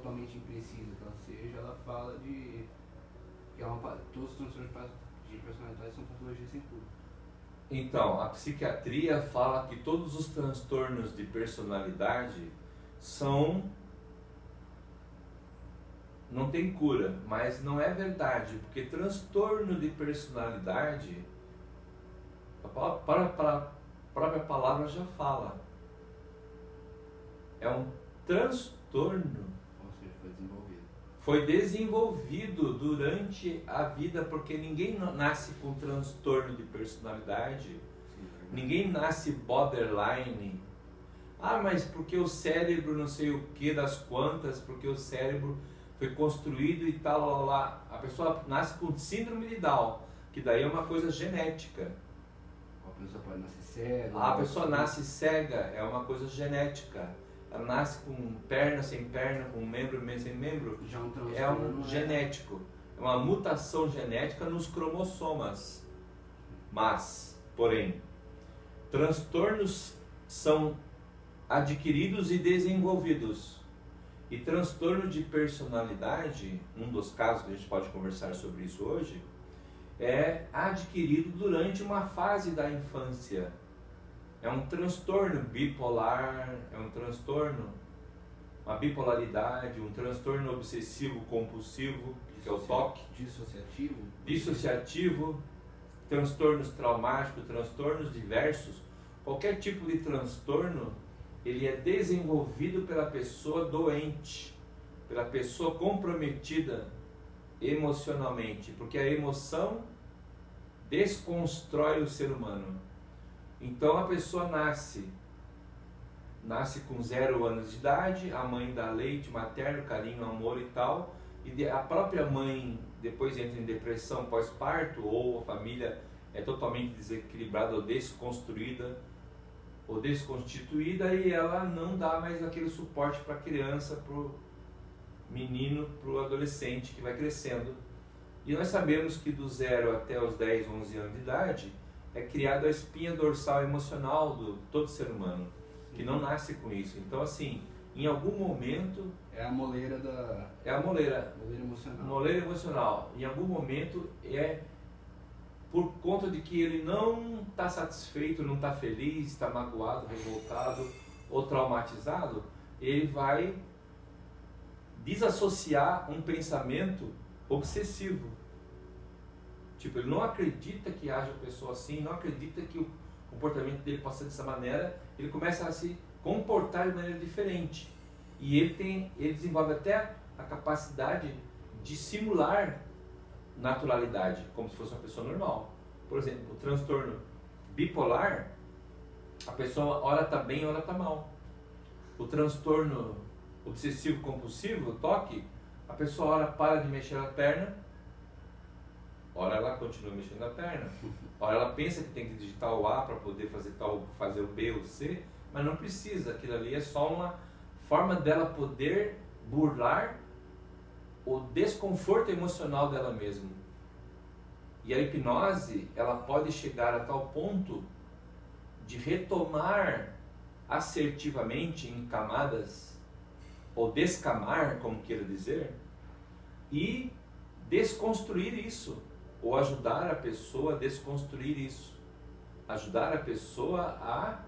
totalmente imprecisa que ela seja, ela fala de que todos os transtornos de personalidade são patologias sem cura. Então, a psiquiatria fala que todos os transtornos de personalidade não tem cura, mas não é verdade, porque transtorno de personalidade, a própria palavra já fala, é um transtorno. Ou seja, Foi desenvolvido durante a vida, porque ninguém nasce com transtorno de personalidade, ninguém nasce borderline. Ah, mas porque o cérebro não sei o que das quantas, porque o cérebro foi construído e tal, lá, lá. A pessoa nasce com síndrome de Down, que daí é uma coisa genética. A pessoa pode nascer cega. A pessoa nasce cega, é uma coisa genética. Ela nasce com perna sem perna, com membro sem membro. Já um transtorno é um genético. É uma mutação genética nos cromossomas. Mas, porém, transtornos são adquiridos e desenvolvidos. E transtorno de personalidade, um dos casos que a gente pode conversar sobre isso hoje, é adquirido durante uma fase da infância. É um transtorno bipolar, é um transtorno, uma bipolaridade, um transtorno obsessivo compulsivo, que é o TOC. Dissociativo, transtornos traumáticos, transtornos diversos. Qualquer tipo de transtorno, ele é desenvolvido pela pessoa doente, pela pessoa comprometida emocionalmente, porque a emoção desconstrói o ser humano. Então a pessoa nasce com 0 anos de idade, a mãe dá leite materno, carinho, amor e tal, e a própria mãe depois entra em depressão pós-parto, ou a família é totalmente desequilibrada ou desconstruída ou desconstituída, e ela não dá mais aquele suporte para a criança, para o menino, para o adolescente que vai crescendo. E nós sabemos que do 0 até os 10, 11 anos de idade é criada a espinha dorsal emocional do todo ser humano, que não nasce com isso. Então, assim, em algum momento... É a moleira da... É a moleira. Moleira emocional. Moleira emocional. Em algum momento é por conta de que ele não está satisfeito, não está feliz, está magoado, revoltado ou traumatizado, ele vai desassociar um pensamento obsessivo. Tipo, ele não acredita que haja pessoa assim, não acredita que o comportamento dele possa ser dessa maneira, ele começa a se comportar de maneira diferente. E ele desenvolve até a capacidade de simular naturalidade, como se fosse uma pessoa normal. Por exemplo, o transtorno bipolar, a pessoa ora está bem, ora está mal. O transtorno obsessivo compulsivo, o TOC, a pessoa ora para de mexer a perna, ora ela continua mexendo a perna, ora ela pensa que tem que digitar o A para poder fazer o B ou o C, mas não precisa, aquilo ali é só uma forma dela poder burlar o desconforto emocional dela mesma. E a hipnose, ela pode chegar a tal ponto de retomar assertivamente em camadas, ou descamar, como queira dizer, e desconstruir isso, ou ajudar a pessoa a desconstruir isso, ajudar a pessoa a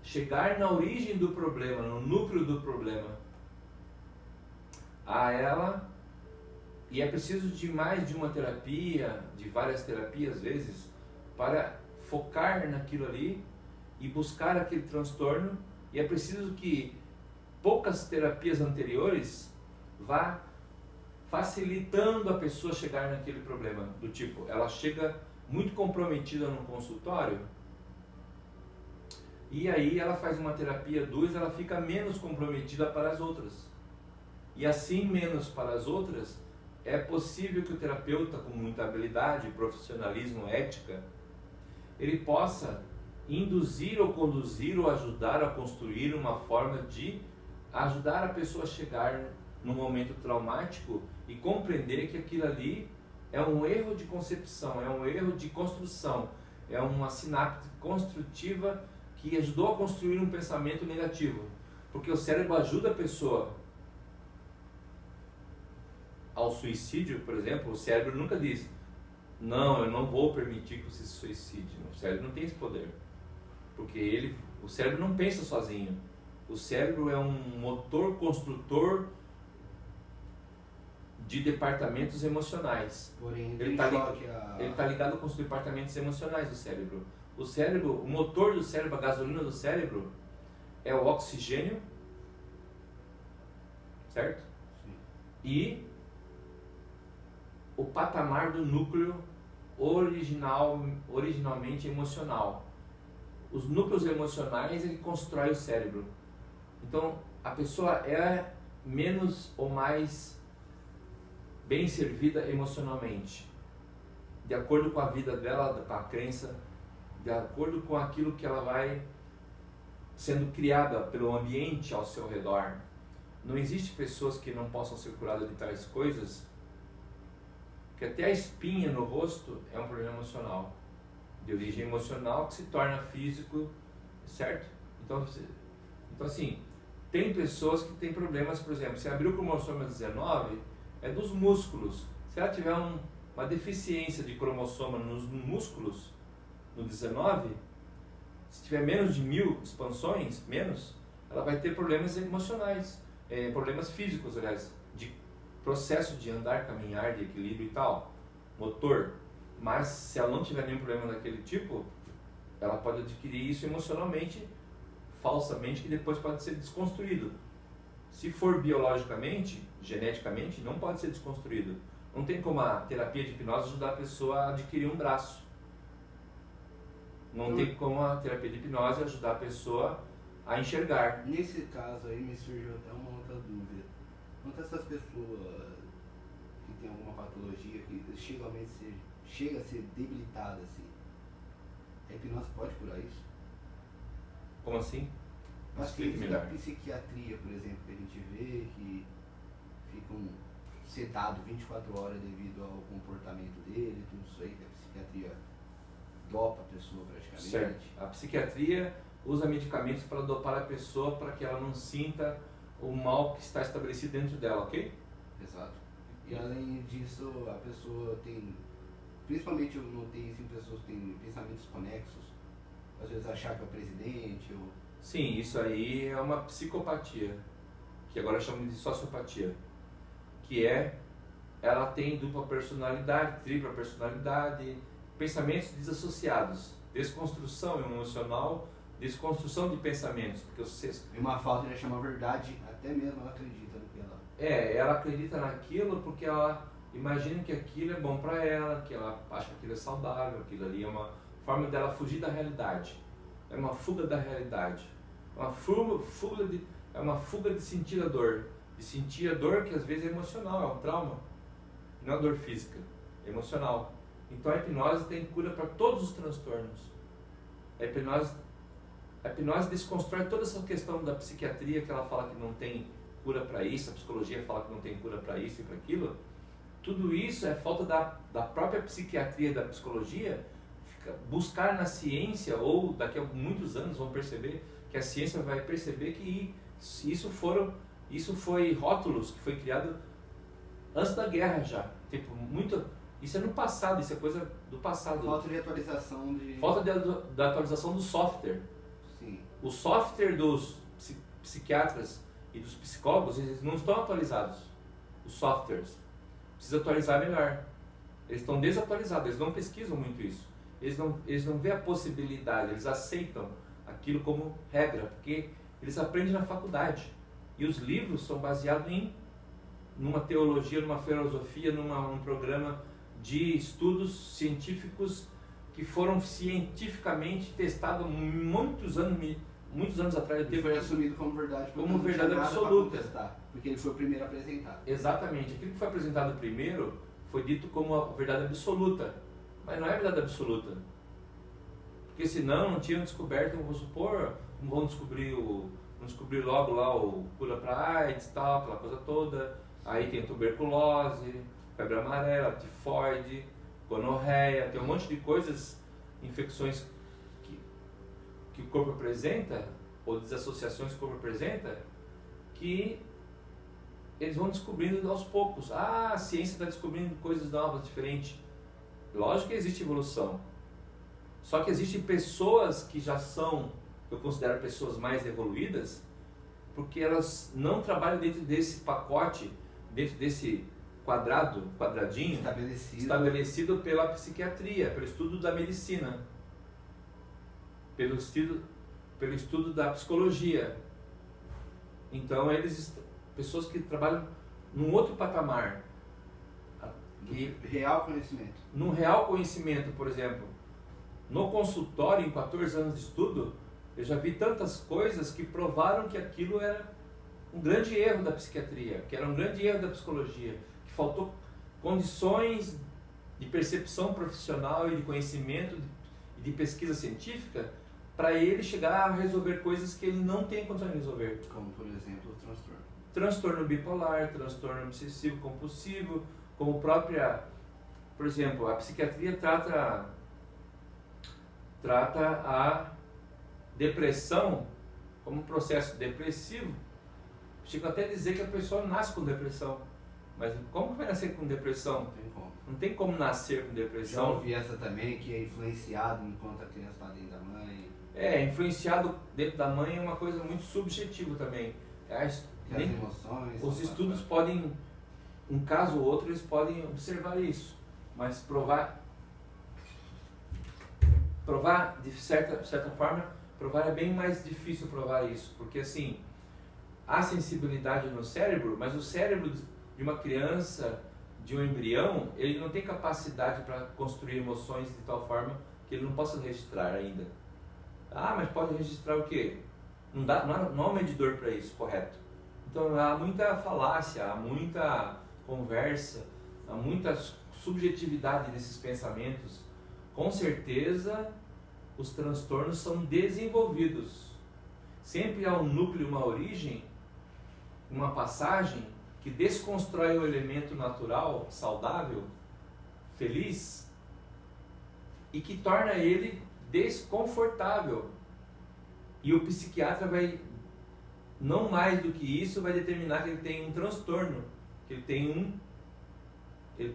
chegar na origem do problema, no núcleo do problema. E é preciso de mais de uma terapia, de várias terapias às vezes, para focar naquilo ali e buscar aquele transtorno, e é preciso que poucas terapias anteriores vá facilitando a pessoa chegar naquele problema, do tipo, ela chega muito comprometida num consultório, e aí ela faz uma terapia 2, ela fica menos comprometida para as outras. E assim, menos para as outras, é possível que o terapeuta, com muita habilidade, profissionalismo, ética, ele possa induzir ou conduzir ou ajudar a construir uma forma de ajudar a pessoa a chegar num momento traumático e compreender que aquilo ali é um erro de concepção, é um erro de construção, é uma sinapse construtiva que ajudou a construir um pensamento negativo. Porque o cérebro ajuda a pessoa ao suicídio, por exemplo, o cérebro nunca diz: não, eu não vou permitir que você se suicide. O cérebro não tem esse poder, porque o cérebro não pensa sozinho. O cérebro é um motor construtor de departamentos emocionais. Porém, Ele está ligado com os departamentos emocionais do cérebro. O motor do cérebro, a gasolina do cérebro é o oxigênio, certo? Sim. E o patamar do núcleo originalmente emocional. Os núcleos emocionais, ele constrói o cérebro. Então, a pessoa é menos ou mais bem servida emocionalmente, de acordo com a vida dela, com a crença, de acordo com aquilo que ela vai sendo criada pelo ambiente ao seu redor. Não existe pessoas que não possam ser curadas de tais coisas, porque até a espinha no rosto é um problema emocional, de origem emocional que se torna físico, certo? Então assim, tem pessoas que têm problemas, por exemplo, se abrir o cromossomo 19, é dos músculos. Se ela tiver uma deficiência de cromossoma nos músculos, no 19, se tiver menos de 1000 expansões, ela vai ter problemas emocionais, problemas físicos, aliás, de processo de andar, caminhar, de equilíbrio e tal, motor. Mas se ela não tiver nenhum problema daquele tipo, ela pode adquirir isso emocionalmente, falsamente, que depois pode ser desconstruído. Se for biologicamente, geneticamente, não pode ser desconstruído. Não tem como a terapia de hipnose ajudar a pessoa a adquirir um braço. Não tem como a terapia de hipnose ajudar a pessoa a enxergar. Nesse caso aí me surgiu até uma outra dúvida. Quantas essas pessoas que têm alguma patologia que chega a ser debilitada assim, a hipnose pode curar isso? Como assim? Pacientes da psiquiatria, por exemplo, que a gente vê que ficam sedados 24 horas devido ao comportamento dele, tudo isso aí, que a psiquiatria dopa a pessoa praticamente. Certo. A psiquiatria usa medicamentos para dopar a pessoa para que ela não sinta o mal que está estabelecido dentro dela, ok? Exato. E além disso, a pessoa tem, principalmente eu notei assim, pessoas que têm pensamentos conexos, às vezes achar que é o presidente ou... Sim, isso aí é uma psicopatia, que agora chamam de sociopatia, que ela tem dupla personalidade, tripla personalidade, pensamentos desassociados, desconstrução emocional, desconstrução de pensamentos, porque e uma falta de chamar verdade, até mesmo ela acredita no que ela... ela acredita naquilo porque ela imagina que aquilo é bom para ela, que ela acha que aquilo é saudável, aquilo ali é uma forma dela fugir da realidade, é uma fuga da realidade, é uma fuga de sentir a dor, que às vezes é emocional, é um trauma, não é dor física, é emocional. Então a hipnose tem cura para todos os transtornos. A hipnose desconstrói toda essa questão da psiquiatria, que ela fala que não tem cura para isso, a psicologia fala que não tem cura para isso e para aquilo. Tudo isso é falta da própria psiquiatria, da psicologia, buscar na ciência, ou daqui a muitos anos vão perceber, que a ciência vai perceber que isso foi rótulos que foi criado antes da guerra já. Tipo, isso é no passado, isso é coisa do passado. Falta de atualização de... Falta da atualização do software. Sim. O software dos psiquiatras e dos psicólogos, eles não estão atualizados. Os softwares. Precisa atualizar melhor. Eles estão desatualizados, eles não pesquisam muito isso. Eles não veem a possibilidade, eles aceitam aquilo como regra, porque eles aprendem na faculdade. E os livros são baseados numa teologia, numa filosofia, num programa de estudos científicos que foram cientificamente testados muitos anos atrás. E foi assumido como verdade. Como verdade absoluta. Porque ele foi o primeiro a apresentar. Exatamente. Aquilo que foi apresentado primeiro foi dito como a verdade absoluta. Mas não é verdade absoluta. Porque senão não tinham descoberto, vamos supor, não vão descobrir logo lá o cura para AIDS e tal, aquela coisa toda. Aí tem tuberculose, febre amarela, tifoide, gonorreia, tem um monte de coisas, infecções que o corpo apresenta, ou desassociações que o corpo apresenta, que eles vão descobrindo aos poucos. Ah, a ciência está descobrindo coisas novas, diferentes. Lógico que existe evolução. Só que existem pessoas que já são, eu considero pessoas mais evoluídas, porque elas não trabalham dentro desse pacote, dentro desse quadradinho estabelecido pela psiquiatria, pelo estudo da medicina, pelo estudo da psicologia. Então pessoas que trabalham num outro patamar, num real conhecimento, por exemplo, no consultório, em 14 anos de estudo, eu já vi tantas coisas que provaram que aquilo era um grande erro da psiquiatria, que era um grande erro da psicologia, que faltou condições de percepção profissional e de conhecimento e de pesquisa científica para ele chegar a resolver coisas que ele não tem condição de resolver. Como, por exemplo, o transtorno. Transtorno bipolar, transtorno obsessivo compulsivo, como por exemplo, a psiquiatria trata a depressão como um processo depressivo. Chego até a dizer que a pessoa nasce com depressão. Mas como que vai nascer com depressão? Não tem como. Não tem como nascer com depressão. Já ouvi essa também, que é influenciado enquanto a criança está dentro da mãe. Influenciado dentro da mãe é uma coisa muito subjetiva também. As emoções. Os estudos podem, um caso ou outro, eles podem observar isso. Mas provar de certa forma, provar é bem mais difícil provar isso. Porque assim, há sensibilidade no cérebro, mas o cérebro de uma criança, de um embrião, ele não tem capacidade para construir emoções de tal forma que ele não possa registrar ainda. Ah, mas pode registrar o quê? Não há um medidor para isso, correto? Então há muita falácia, há muita conversa, há muita subjetividade nesses pensamentos. Com certeza, os transtornos são desenvolvidos. Sempre há um núcleo, uma origem, uma passagem que desconstrói o elemento natural, saudável, feliz, e que torna ele desconfortável. E o psiquiatra vai, não mais do que isso, vai determinar que ele tem um transtorno, que ele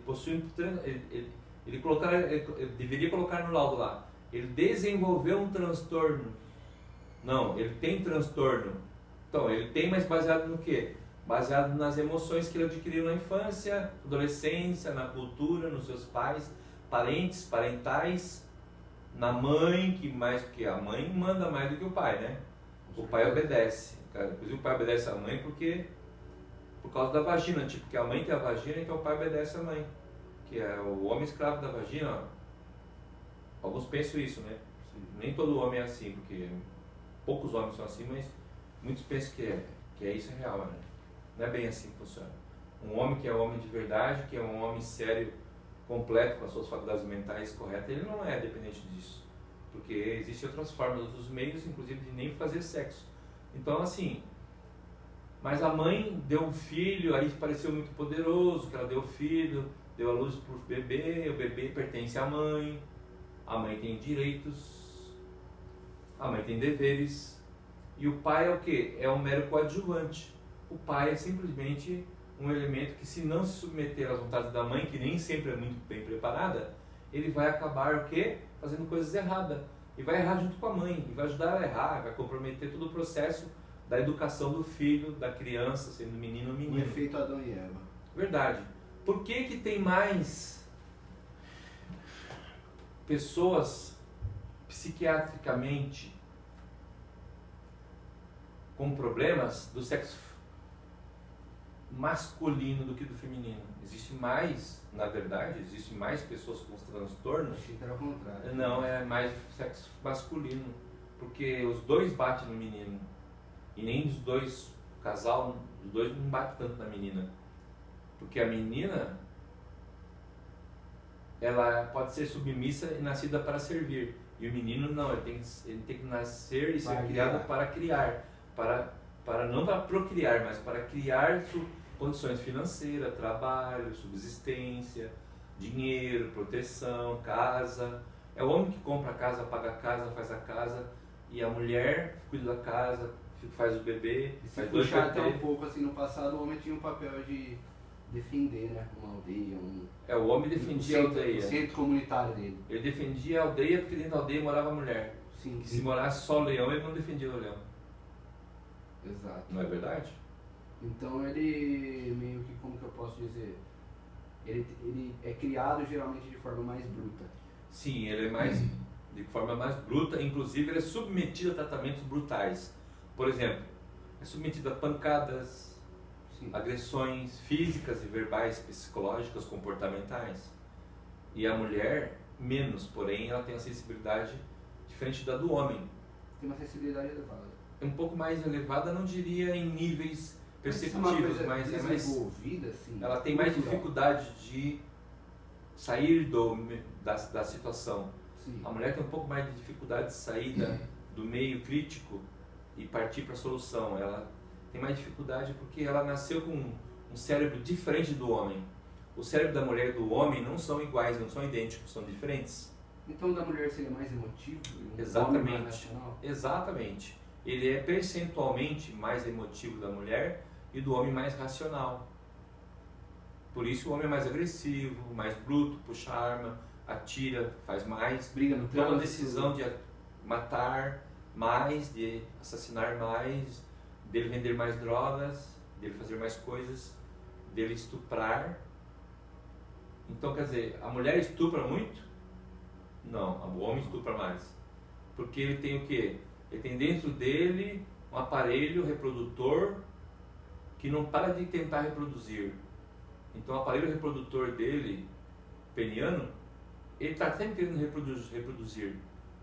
possui ele deveria colocar no laudo lá, ele desenvolveu um transtorno. Não, ele tem transtorno. Então, ele tem, mas baseado no quê? Baseado nas emoções que ele adquiriu na infância, adolescência, na cultura, nos seus pais, parentes, parentais, na mãe, porque a mãe manda mais do que o pai, né? O pai obedece. Inclusive o pai obedece a mãe por causa da vagina, tipo, que a mãe tem a vagina, então o pai obedece a mãe. Que é o homem escravo da vagina. Alguns pensam isso, né? Nem todo homem é assim, porque poucos homens são assim, mas muitos pensam que isso é real, né? Não é bem assim que funciona. Um homem que é homem de verdade, que é um homem sério, completo, com as suas faculdades mentais corretas, ele não é dependente disso. Porque existem outras formas, outros meios, inclusive de nem fazer sexo. Então, assim, mas a mãe deu um filho, aí pareceu muito poderoso, que ela deu filho, deu a luz para o bebê pertence à mãe, a mãe tem direitos, a mãe tem deveres, e o pai é o quê? É um mero coadjuvante. O pai é simplesmente um elemento que, se não se submeter às vontades da mãe, que nem sempre é muito bem preparada, ele vai acabar o quê? Fazendo coisas erradas. E vai errar junto com a mãe, e vai ajudar a errar, vai comprometer todo o processo da educação do filho, da criança, sendo menino ou menina. O efeito Adão e Eva. Verdade. Por que tem mais pessoas psiquiatricamente com problemas do sexo masculino do que do feminino? Existe mais, na verdade, existe mais pessoas com transtornos. Achei que era o contrário. Não, é mais sexo masculino, porque os dois batem no menino. E nem os dois, o casal, os dois não batem tanto na menina. Porque a menina, ela pode ser submissa e nascida para servir. E o menino não, ele tem que nascer e ser criado para criar. Não para procriar, mas para criar condições financeiras, trabalho, subsistência, dinheiro, proteção, casa. É o homem que compra a casa, paga a casa, faz a casa. E a mulher cuida da casa, faz o bebê, E se faz 2 puxar até um bebês. pouco assim no passado, o homem tinha um papel de defender, né? Uma aldeia, O homem defendia a o aldeia. centro comunitário dele. Ele defendia a aldeia porque dentro da aldeia morava a mulher. Sim, Que se morasse só o leão, ele não defendia o leão. Exato. Não é verdade? Então ele meio que, como que eu posso dizer? Ele é criado geralmente de forma mais bruta. Sim, ele é mais de forma mais bruta, inclusive ele é submetido a tratamentos brutais. Por exemplo, é submetido a pancadas, Sim. agressões físicas e verbais, psicológicas, comportamentais. E a mulher, menos, porém, ela tem uma sensibilidade diferente da do homem. Tem uma sensibilidade elevada. É um pouco mais elevada, não diria em níveis perceptivos, mas é mais desenvolvida, assim. ela tem mais cultural. dificuldade de sair da situação. Sim. A mulher tem um pouco mais de dificuldade de sair do meio crítico e partir para a solução. Ela tem mais dificuldade porque ela nasceu com um cérebro diferente do homem. O cérebro da mulher e do homem não são iguais, não são idênticos, são diferentes. Então o da mulher seria mais emotivo? E Exatamente. homem mais racional? Exatamente. Ele é percentualmente mais emotivo da mulher e do homem mais racional. Por isso o homem é mais agressivo, mais bruto, puxa arma, atira, faz mais, Briga no toma a trânsito. decisão de matar mais, de assassinar mais, dele vender mais drogas, dele fazer mais coisas, dele estuprar. Então, quer dizer, a mulher estupra muito? Não, o homem estupra mais. Porque ele tem o quê? Ele tem dentro dele um aparelho reprodutor que não para de tentar reproduzir. Então, o aparelho reprodutor dele, peniano, ele está sempre querendo reproduzir.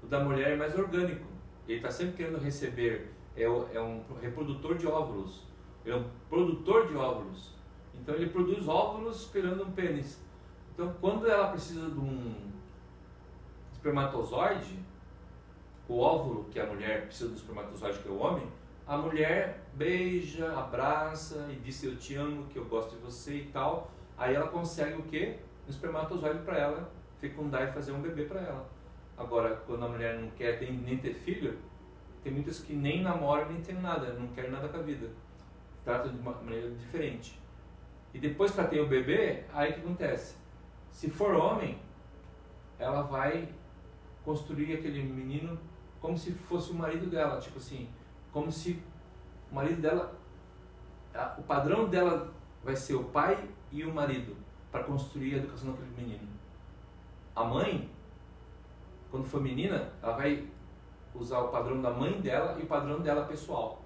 O da mulher é mais orgânico. Ele está sempre querendo receber. É um reprodutor de óvulos. Ele é um produtor de óvulos. Então, ele produz óvulos esperando um pênis. Então, quando ela precisa de um espermatozoide, o óvulo que a mulher precisa do espermatozoide, que é o homem, a mulher beija, abraça e diz eu te amo, que eu gosto de você e tal. Aí ela consegue o quê? Um espermatozoide para ela fecundar e fazer um bebê para ela. Agora, quando a mulher não quer nem ter filho, tem muitas que nem namoram nem tem nada, não querem nada com a vida. Tratam de uma maneira diferente. E depois que ela tem o bebê, aí o que acontece? Se for homem, ela vai construir aquele menino como se fosse o marido dela, tipo assim, como se o marido dela, o padrão dela vai ser o pai e o marido para construir a educação daquele menino. A mãe, quando for menina, ela vai usar o padrão da mãe dela e o padrão dela pessoal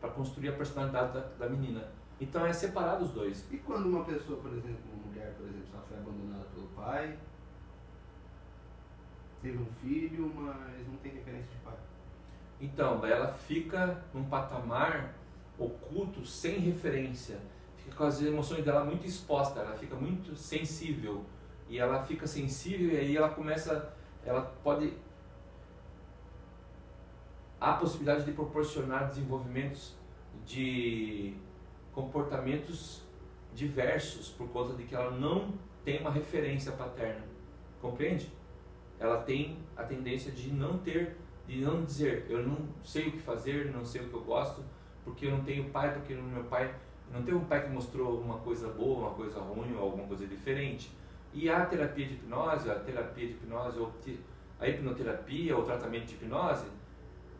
para construir a personalidade da menina. Então é separado os dois. E quando uma pessoa, por exemplo, uma mulher, por exemplo, ela foi abandonada pelo pai, teve um filho, mas não tem referência de pai? Então, daí ela fica num patamar oculto, sem referência, fica com as emoções dela muito exposta, ela fica muito sensível, e ela fica sensível e aí ela pode, há a possibilidade de proporcionar desenvolvimentos de comportamentos diversos por conta de que ela não tem uma referência paterna, compreende? Ela tem a tendência de não dizer, eu não sei o que fazer, não sei o que eu gosto, porque eu não tenho pai, porque meu pai, não tem um pai que mostrou alguma coisa boa, uma coisa ruim ou alguma coisa diferente. E a terapia de hipnose, a hipnoterapia, o tratamento de hipnose,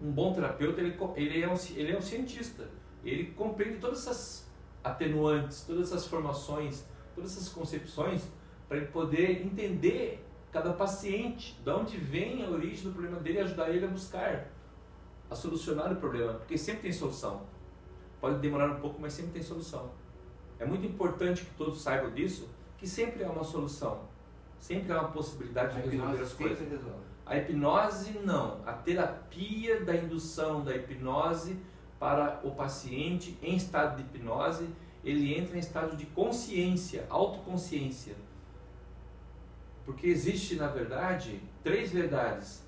um bom terapeuta, ele é um cientista, ele compreende todas essas atenuantes, todas essas formações, todas essas concepções, para ele poder entender cada paciente, de onde vem a origem do problema dele e ajudar ele a buscar, a solucionar o problema, porque sempre tem solução. Pode demorar um pouco, mas sempre tem solução. É muito importante que todos saibam disso, que sempre há uma solução, sempre há uma possibilidade de resolver as coisas. A hipnose não, a terapia da indução da hipnose para o paciente em estado de hipnose, ele entra em estado de consciência, autoconsciência. Porque existe, na verdade, 3 verdades.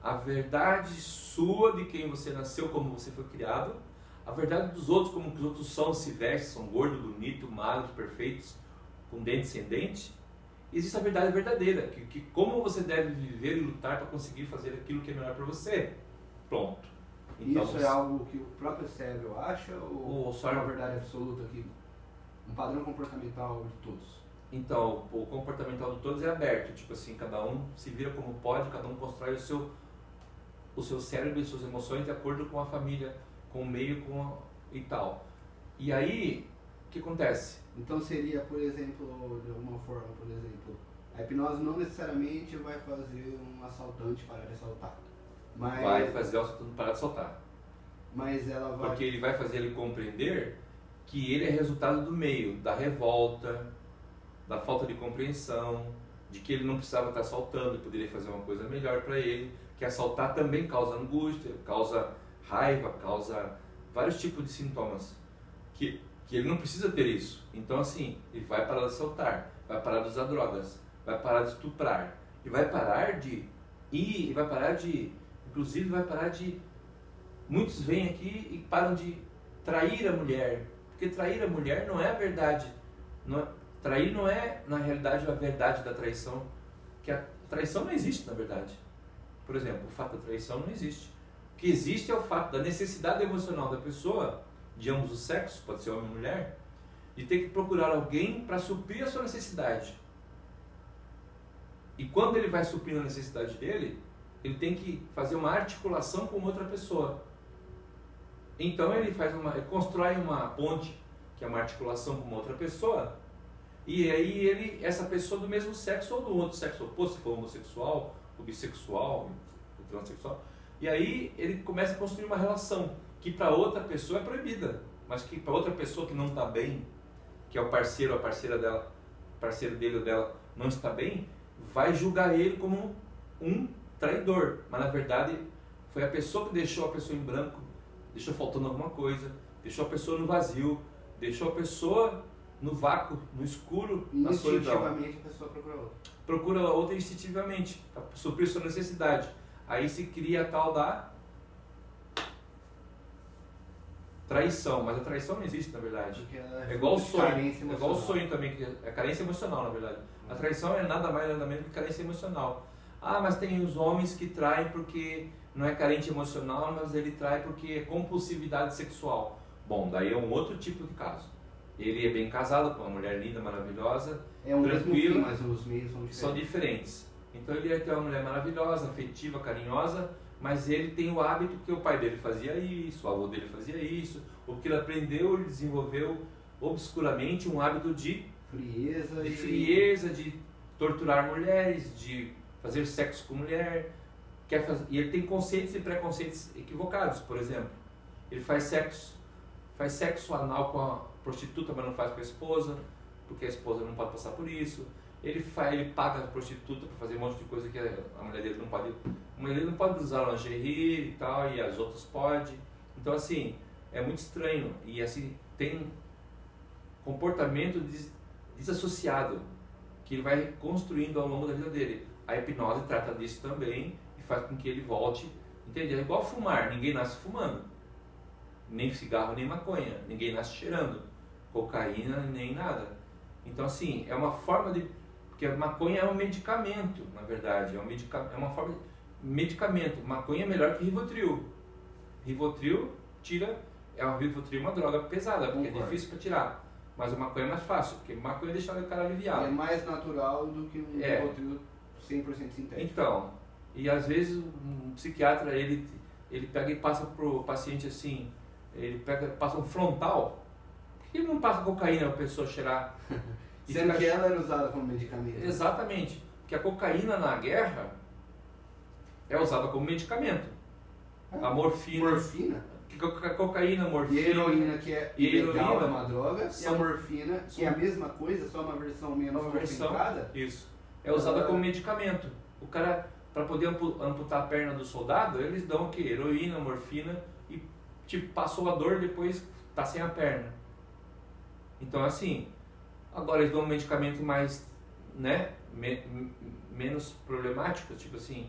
A verdade sua, de quem você nasceu, como você foi criado. A verdade dos outros, como que os outros são, se vestem, são gordos, bonitos, magros, perfeitos, com dente sem dente. E existe a verdade verdadeira, que como você deve viver e lutar para conseguir fazer aquilo que é melhor para você. Pronto. Então, isso é algo que o próprio cérebro acha ou é uma o verdade absoluta aqui? Um padrão comportamental de todos? Então, o comportamental de todos é aberto, tipo assim, cada um se vira como pode, cada um constrói o seu cérebro e suas emoções de acordo com a família, com o meio e tal. E aí, o que acontece? Então seria, por exemplo, de alguma forma, por exemplo, a hipnose não necessariamente vai fazer um assaltante parar de assaltar. Mas, Vai fazer o assaltante parar de soltar. mas ela vai... Porque ele vai fazer ele compreender que ele é resultado do meio, da revolta, da falta de compreensão, de que ele não precisava estar assaltando, poderia fazer uma coisa melhor para ele, que assaltar também causa angústia, causa raiva, causa vários tipos de sintomas, que ele não precisa ter isso. Então assim, ele vai parar de assaltar, vai parar de usar drogas, vai parar de estuprar, e vai parar de ir, inclusive vai parar de... Muitos vêm aqui e param de trair a mulher, porque trair a mulher não é a verdade, trair não é, na realidade, a verdade da traição, que a traição não existe, na verdade. Por exemplo, o fato da traição não existe. O que existe é o fato da necessidade emocional da pessoa, de ambos os sexos, pode ser homem ou mulher, de ter que procurar alguém para suprir a sua necessidade. E quando ele vai suprir a necessidade dele, ele tem que fazer uma articulação com outra pessoa. Então ele constrói uma ponte, que é uma articulação com uma outra pessoa, e aí essa pessoa do mesmo sexo ou do outro sexo oposto, se for homossexual, o bissexual, o transexual, e aí ele começa a construir uma relação que para outra pessoa é proibida, mas que para outra pessoa que não está bem, que é o parceiro ou a parceira dela, parceiro dele ou dela não está bem, vai julgar ele como um traidor, mas na verdade foi a pessoa que deixou a pessoa em branco, deixou faltando alguma coisa, deixou a pessoa no vazio, deixou a pessoa no vácuo, no escuro, na solidão. Instintivamente a pessoa procura outra. Procura outra instintivamente, para suprir sua necessidade. Aí se cria a tal da traição, mas a traição não existe na verdade. É igual o sonho, é igual o sonho também, que é carência emocional na verdade. A traição é nada mais nada menos que carência emocional. Ah, mas tem os homens que traem porque não é carente emocional, mas ele trai porque é compulsividade sexual. Bom, daí é um outro tipo de caso. Ele é bem casado com uma mulher linda, maravilhosa, tranquila, mas os meios são diferentes. Então ele ia ter uma mulher maravilhosa, afetiva, carinhosa, mas ele tem o hábito que o pai dele fazia isso, o avô dele fazia isso, o que ele aprendeu, ele desenvolveu obscuramente um hábito de frieza, de torturar mulheres, de fazer sexo com mulher, e ele tem conceitos e preconceitos equivocados. Por exemplo, ele faz sexo anal com a prostituta, mas não faz com a esposa, porque a esposa não pode passar por isso. Ele paga a prostituta para fazer um monte de coisa que a mulher dele não pode. A mulher dele não pode usar lingerie e tal, e as outras podem. Então assim, é muito estranho. E assim, tem comportamento desassociado que ele vai construindo ao longo da vida dele. A hipnose trata disso também e faz com que ele volte. Entende? É igual fumar, ninguém nasce fumando. Nem cigarro, nem maconha. Ninguém nasce cheirando cocaína, nem nada. Então assim, é uma forma de... Porque a maconha é um medicamento, na verdade. É uma forma de medicamento. Maconha é melhor que Rivotril. Rivotril Rivotril é uma droga pesada, porque é difícil para tirar. Mas a maconha é mais fácil, porque maconha deixa o cara aliviado. É mais natural do que um Rivotril 100% sintético. Então, e às vezes um psiquiatra, ele pega e passa pro paciente assim, passa um frontal. Por que ele não passa cocaína para a pessoa cheirar? Sendo que ela era usada como medicamento. Exatamente, porque a cocaína na guerra é usada como medicamento. A morfina. A cocaína, morfina. E a heroína, que é ilegal, é uma droga. E a morfina, que é a mesma coisa, só uma versão menos concentrada. Isso. É usada como medicamento. O cara, para poder amputar a perna do soldado, eles dão o quê? Heroína, morfina e tipo, passou a dor, depois tá sem a perna. Então assim, agora eles dão um medicamento mais, né, menos problemático, tipo assim,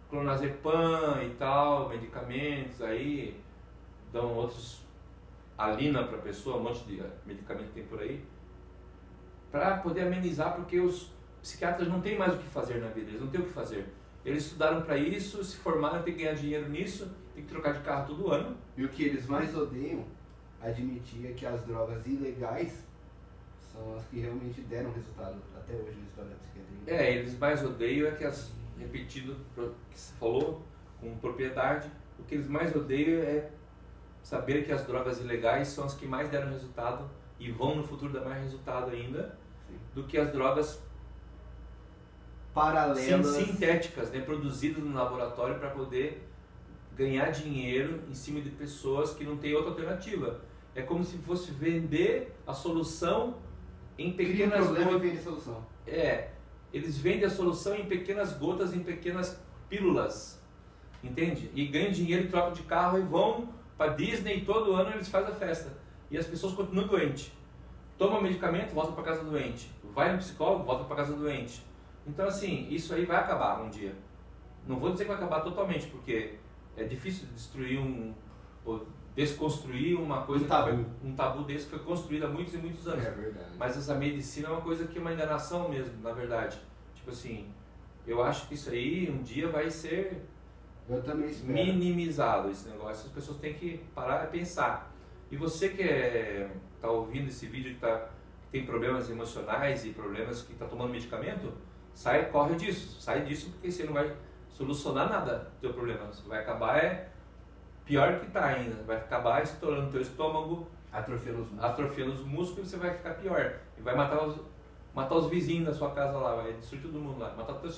clonazepam e tal, medicamentos, aí dão outros, alina para a pessoa, um monte de medicamento que tem por aí, para poder amenizar, porque os psiquiatras não têm mais o que fazer na vida, eles não têm o que fazer. Eles estudaram para isso, se formaram, têm que ganhar dinheiro nisso, tem que trocar de carro todo ano. E o que eles mais odeiam admitir é que as drogas ilegais são as que realmente deram resultado até hoje na história da psiquiatria. Eles mais odeiam é que repetido, que você falou com propriedade, o que eles mais odeiam é saber que as drogas ilegais são as que mais deram resultado e vão no futuro dar mais resultado ainda, sim, do que as drogas paralelas, sintéticas, né, produzidas no laboratório para poder ganhar dinheiro em cima de pessoas que não têm outra alternativa. É como se fosse vender a solução em pequenas gotas. E vende a solução. Eles vendem a solução em pequenas gotas, em pequenas pílulas, entende? E ganham dinheiro em troca de carro e vão para Disney e todo ano eles fazem a festa. E as pessoas continuam doentes. Toma medicamento, volta para casa doente. Vai no psicólogo, volta para casa doente. Então assim, isso aí vai acabar um dia. Não vou dizer que vai acabar totalmente, porque é difícil destruir ou desconstruir uma coisa, um tabu desse que foi construído há muitos e muitos anos. É verdade. Mas essa medicina é uma coisa que é uma enganação mesmo, na verdade. Tipo assim, eu acho que isso aí um dia vai ser minimizado, esse negócio. As pessoas têm que parar e pensar. E você que está ouvindo esse vídeo, que tem problemas emocionais e problemas que está tomando medicamento, corre disso, sai disso, porque você não vai solucionar nada do teu problema. Você vai acabar pior que está ainda, vai acabar estourando teu estômago, atrofiando os músculos, e você vai ficar pior. E vai matar os vizinhos da sua casa lá, vai destruir todo mundo lá, matar até o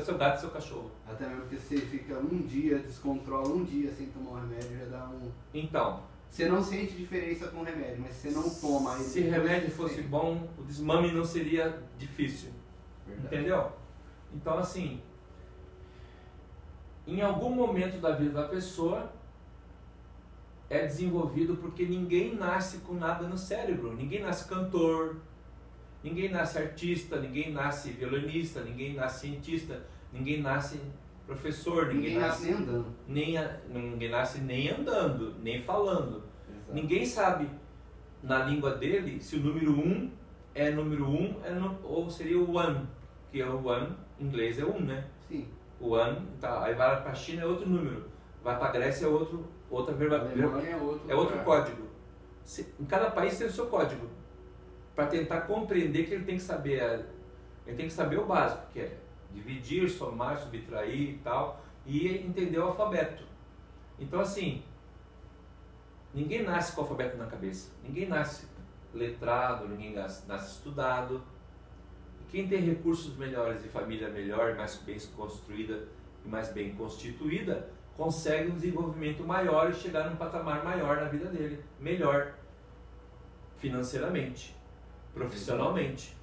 seu gato e seu cachorro. Até mesmo porque você fica um dia, descontrola um dia sem tomar um remédio, já dá um... Então... Você não sente diferença com o remédio, mas você não toma. Se remédio fosse bom, o desmame não seria difícil. Verdade. Entendeu? Então assim, em algum momento da vida da pessoa é desenvolvido, porque ninguém nasce com nada no cérebro. Ninguém nasce cantor, ninguém nasce artista, ninguém nasce violonista, ninguém nasce cientista, ninguém nasce professor, ninguém nasce nem andando. Ninguém nasce nem andando, nem falando. Exato. Ninguém sabe na língua dele se o número 1 é número 1 ou seria o one, que é o one, em inglês é 1, né? Sim. O one, tá, aí vai para a China é outro número, vai para a Grécia é outra verba, é outro código. Em cada país tem o seu código, para tentar compreender que ele tem que saber o básico, que é dividir, somar, subtrair e tal, e entender o alfabeto. Então assim, ninguém nasce com o alfabeto na cabeça, ninguém nasce letrado, ninguém nasce estudado. E quem tem recursos melhores e família melhor, mais bem construída e mais bem constituída, consegue um desenvolvimento maior e chegar num patamar maior na vida dele, melhor financeiramente, profissionalmente,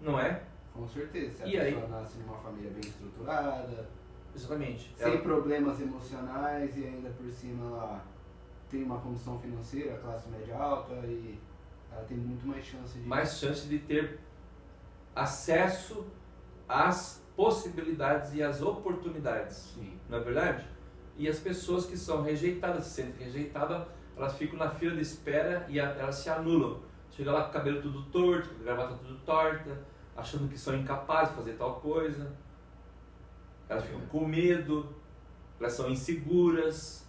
não é? Com certeza, se a pessoa nasce numa família bem estruturada, exatamente, sem problemas emocionais e ainda por cima ela tem uma condição financeira, classe média alta, e ela tem muito mais chance de ter acesso às possibilidades e às oportunidades. Sim. Não é verdade? E as pessoas que são rejeitadas, se sentem rejeitadas, elas ficam na fila de espera e elas se anulam. Chega lá com o cabelo tudo torto, com a gravata tudo torta, achando que são incapazes de fazer tal coisa. Elas ficam com medo, elas são inseguras,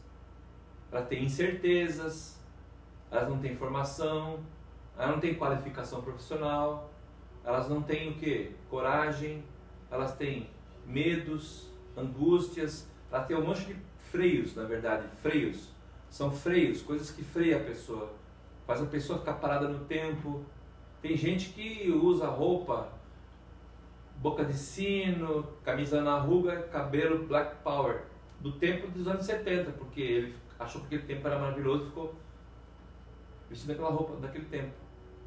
elas têm incertezas, elas não têm formação, elas não têm qualificação profissional, elas não têm o quê? Coragem, elas têm medos, angústias, elas têm um monte de freios, na verdade, freios. São freios, coisas que freiam a pessoa, faz a pessoa ficar parada no tempo. Tem gente que usa roupa, boca de sino, camisa na ruga, cabelo Black Power, do tempo dos anos 70, porque ele achou que aquele tempo era maravilhoso e ficou vestindo aquela roupa daquele tempo.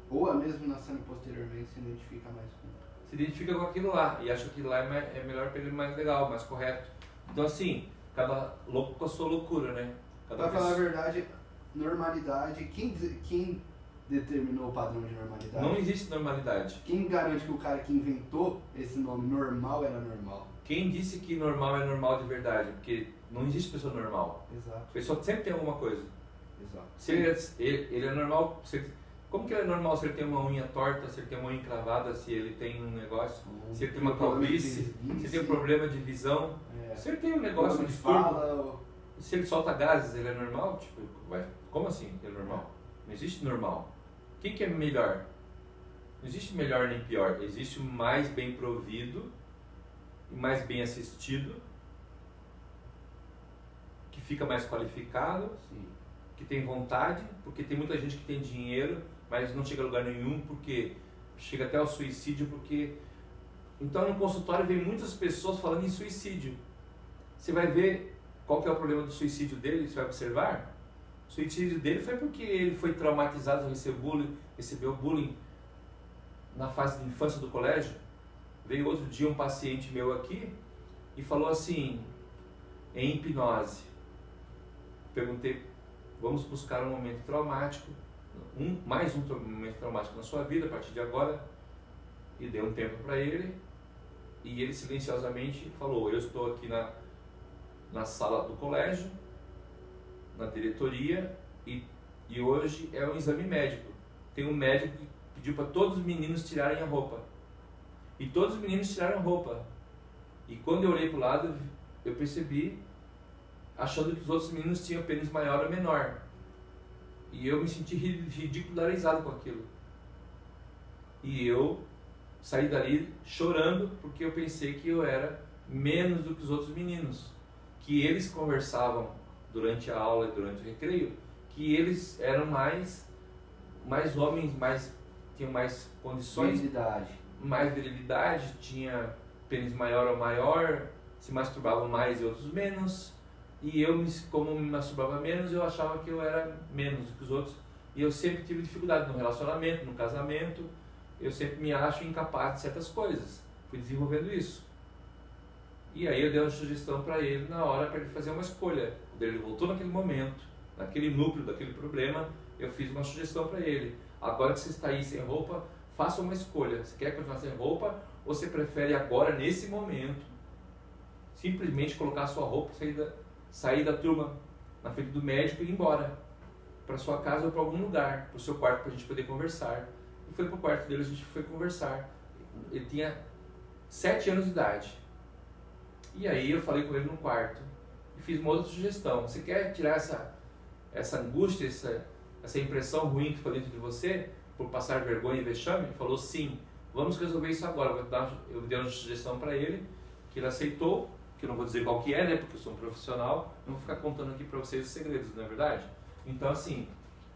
Ou mesmo nascendo posteriormente se identifica mais com... Se identifica com aquilo lá e acha que aquilo lá é melhor para ele, mais legal, mais correto. Então assim, cada louco com a sua loucura, né? Pra falar a verdade, normalidade, quem determinou o padrão de normalidade? Não existe normalidade. Quem garante que o cara que inventou esse nome normal era normal? Quem disse que normal é normal de verdade? Porque não existe pessoa normal. Exato. A pessoa sempre tem alguma coisa. Exato. Se ele é normal, como que ele é normal se ele tem uma unha torta, se ele tem uma unha encravada, se ele tem um negócio, se ele tem uma calvície, se ele tem um problema de visão, se ele tem um negócio de fala, Se ele solta gases, ele é normal? Tipo, como assim ele é normal? Não existe normal. O que é melhor? Não existe melhor nem pior. Existe o mais bem provido e mais bem assistido, que fica mais qualificado, Sim. que tem vontade, porque tem muita gente que tem dinheiro, mas não chega a lugar nenhum, porque chega até ao suicídio, porque... Então no consultório vem muitas pessoas falando em suicídio. Você vai ver qual que é o problema do suicídio dele, você vai observar. O suicídio dele foi porque ele foi traumatizado, recebeu bullying na fase de infância do colégio. Veio outro dia um paciente meu aqui e falou assim, em hipnose. Perguntei, vamos buscar um momento traumático, mais um momento traumático na sua vida a partir de agora. E dei um tempo para ele e ele silenciosamente falou, eu estou aqui na sala do colégio, na diretoria, e hoje é um exame médico. Tem um médico que pediu para todos os meninos tirarem a roupa. E todos os meninos tiraram a roupa. E quando eu olhei para o lado, eu percebi, achando que os outros meninos tinham pênis maior ou menor. E eu me senti ridicularizado com aquilo. E eu saí dali chorando, porque eu pensei que eu era menos do que os outros meninos. Que eles conversavam durante a aula e durante o recreio, que eles eram mais homens, tinham mais condições, mais virilidade, tinha pênis maior ou maior, se masturbavam mais e outros menos, e eu, como me masturbava menos, eu achava que eu era menos do que os outros, e eu sempre tive dificuldade no relacionamento, no casamento, eu sempre me acho incapaz de certas coisas, fui desenvolvendo isso. E aí eu dei uma sugestão para ele na hora para ele fazer uma escolha. Quando ele voltou naquele momento, naquele núcleo daquele problema, eu fiz uma sugestão para ele. Agora que você está aí sem roupa, faça uma escolha. Você quer continuar sem roupa ou você prefere agora, nesse momento, simplesmente colocar a sua roupa, sair da turma na frente do médico e ir embora para sua casa ou para algum lugar, para o seu quarto, para a gente poder conversar. E foi para o quarto dele, a gente foi conversar. Ele tinha 7 anos de idade. E aí eu falei com ele no quarto e fiz uma outra sugestão. Você quer tirar essa angústia, essa impressão ruim que ficou dentro de você por passar vergonha e vexame? Ele falou sim, vamos resolver isso agora. Eu dei uma sugestão para ele, que ele aceitou, que eu não vou dizer qual que é, né, porque eu sou um profissional, não vou ficar contando aqui para vocês os segredos, não é verdade? Então assim,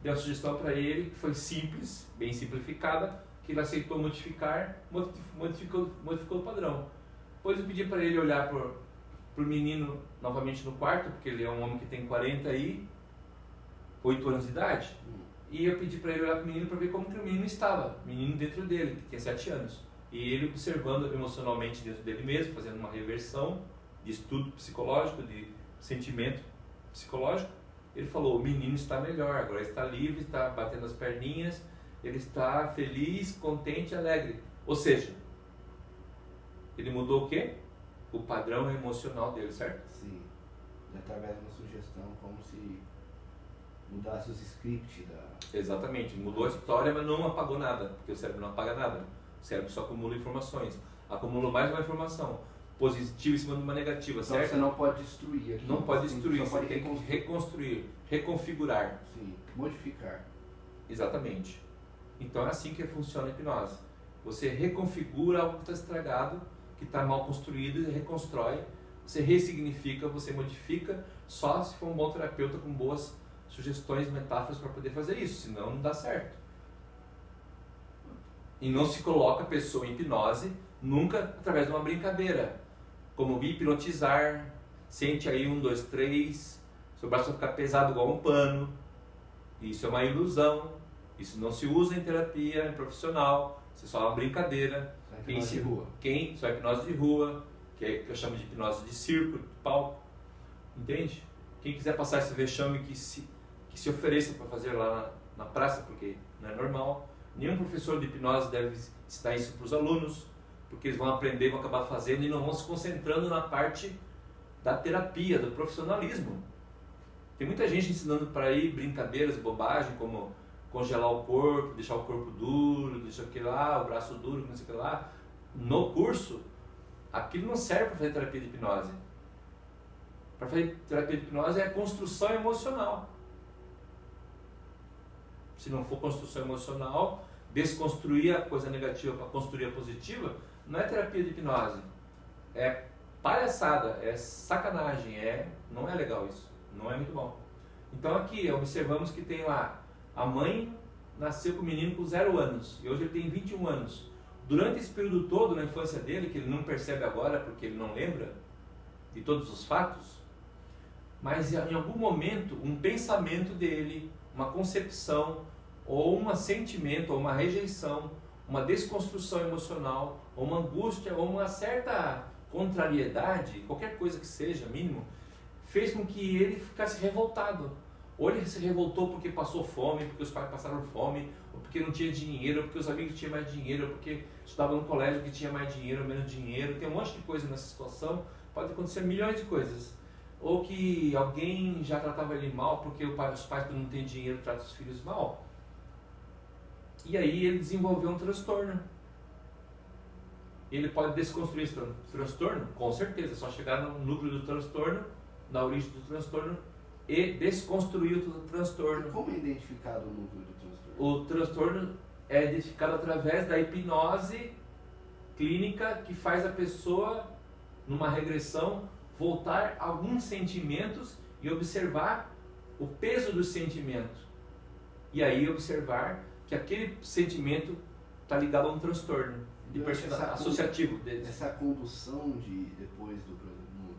dei uma sugestão para ele, que foi simples, bem simplificada, que ele aceitou modificar, modificou o padrão. Depois eu pedi para ele olhar pro menino novamente no quarto, porque ele é um homem que tem 48 anos de idade. E eu pedi para ele olhar pro menino para ver como que o menino estava, o menino dentro dele, que tinha 7 anos. E ele observando emocionalmente dentro dele mesmo, fazendo uma reversão de estudo psicológico, de sentimento psicológico. Ele falou, o menino está melhor, agora está livre, está batendo as perninhas, ele está feliz, contente, alegre. Ou seja, ele mudou o quê? O padrão emocional dele, certo? Sim. Através de uma sugestão, como se mudasse os scripts da... Exatamente. Mudou a história, mas não apagou nada. Porque o cérebro não apaga nada. O cérebro só acumula informações. Acumula mais uma informação positiva em cima de uma negativa, então certo? Você não pode destruir aqui. Não pode destruir, você tem que reconstruir, reconfigurar. Sim, modificar. Exatamente. Então é assim que funciona a hipnose. Você reconfigura algo que está estragado, que está mal construído, e reconstrói, você ressignifica, você modifica, só se for um bom terapeuta com boas sugestões, metáforas para poder fazer isso, senão não dá certo. E não se coloca a pessoa em hipnose nunca através de uma brincadeira, como me hipnotizar, sente aí 1, 2, 3, seu braço vai ficar pesado igual um pano, isso é uma ilusão, isso não se usa em terapia, em profissional, isso é só uma brincadeira. Hipnose de rua. Só hipnose de rua, que eu chamo de hipnose de circo, de palco, entende? Quem quiser passar esse vexame que se ofereça para fazer lá na praça, porque não é normal. Nenhum professor de hipnose deve ensinar isso para os alunos, porque eles vão aprender, vão acabar fazendo e não vão se concentrando na parte da terapia, do profissionalismo. Tem muita gente ensinando para aí brincadeiras, bobagem, como congelar o corpo, deixar o corpo duro, deixar aquilo lá, o braço duro, não sei o que lá. No curso, aquilo não serve para fazer terapia de hipnose. para fazer terapia de hipnose é construção emocional. Se não for construção emocional, desconstruir a coisa negativa para construir a positiva, não é terapia de hipnose. É palhaçada, é sacanagem, não é legal isso, não é muito bom. Então aqui observamos que tem lá, a mãe nasceu com o menino com 0 anos e hoje ele tem 21 anos. Durante esse período todo na infância dele, que ele não percebe agora porque ele não lembra de todos os fatos, mas em algum momento um pensamento dele, uma concepção, ou um sentimento, ou uma rejeição, uma desconstrução emocional, ou uma angústia, ou uma certa contrariedade, qualquer coisa que seja, mínimo, fez com que ele ficasse revoltado. Ou ele se revoltou porque passou fome, porque os pais passaram fome, ou porque não tinha dinheiro, ou porque os amigos tinham mais dinheiro, ou porque estudava no colégio que tinha mais dinheiro ou menos dinheiro. Tem um monte de coisa nessa situação, pode acontecer milhões de coisas. Ou que alguém já tratava ele mal porque os pais, quando não têm dinheiro, tratam os filhos mal. E aí ele desenvolveu um transtorno. Ele pode desconstruir esse transtorno? Com certeza, é só chegar no núcleo do transtorno, na origem do transtorno, e desconstruir o transtorno. Como é identificado o núcleo do transtorno? O transtorno é identificado através da hipnose clínica que faz a pessoa, numa regressão, voltar a alguns sentimentos e observar o peso do sentimento. E aí observar que aquele sentimento está ligado a um transtorno de personalidade associativo dele. Essa condução depois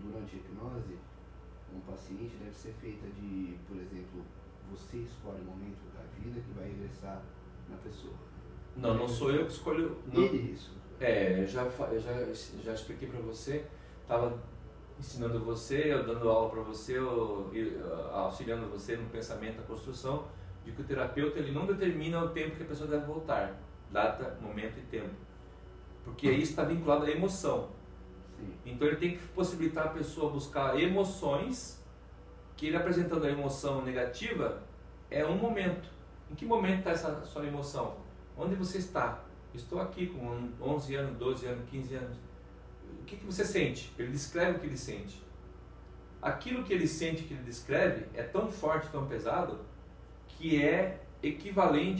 durante a hipnose, um paciente deve ser feita de, por exemplo, você escolhe o momento da vida que vai regressar na pessoa. Não sou eu que escolho. Ele isso. Eu já expliquei para você, estava ensinando você, eu dando aula para você, auxiliando você no pensamento, na construção, de que o terapeuta ele não determina o tempo que a pessoa deve voltar, data, momento e tempo, porque isso está vinculado à emoção. Sim. Então ele tem que possibilitar a pessoa buscar emoções, que ele apresentando a emoção negativa é um momento. Em que momento está essa sua emoção? Onde você está? Estou aqui com 11 anos, 12 anos, 15 anos. O que você sente? Ele descreve o que ele sente. Aquilo que ele sente, que ele descreve, é tão forte, tão pesado, que é equivalente